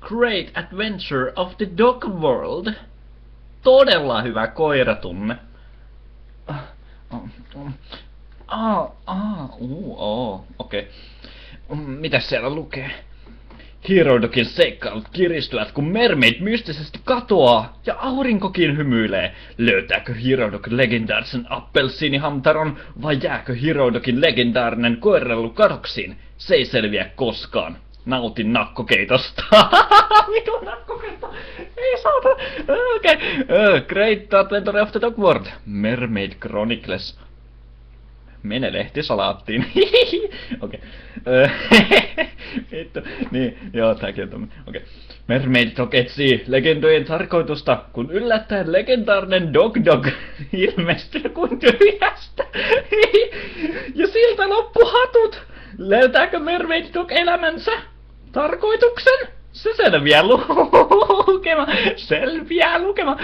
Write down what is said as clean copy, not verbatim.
Great Adventure of the Dog World. Todella hyvä koiratunne. Okei. Mitäs siellä lukee? Herodogin seikkailut kiristyvät, kun Mermaid mystisesti katoaa ja aurinkokin hymyilee. Löytääkö Herodog legendaarisen appelsiinihamtaron vai jääkö Herodogin legendaarinen koirellu kadoksiin? Se ei selviä koskaan. Nautin nakkokeitosta. Mitä nakkokeito? Ei saata. Okei. Great Adventure of the Dog World. Mermaid Chronicles. Mene lehtisalaattiin. Okei. Vittu. Niin, joo, tääkin on tommonen. Okei. Mermaid Dog etsii legendojen tarkoitusta, kun yllättäen legendaarinen Dog ilmestyy kuin tyhjästä. Ja siltä loppu hatut. Löytääkö Mermaid Dog elämänsä tarkoituksen? Se selviää lukema.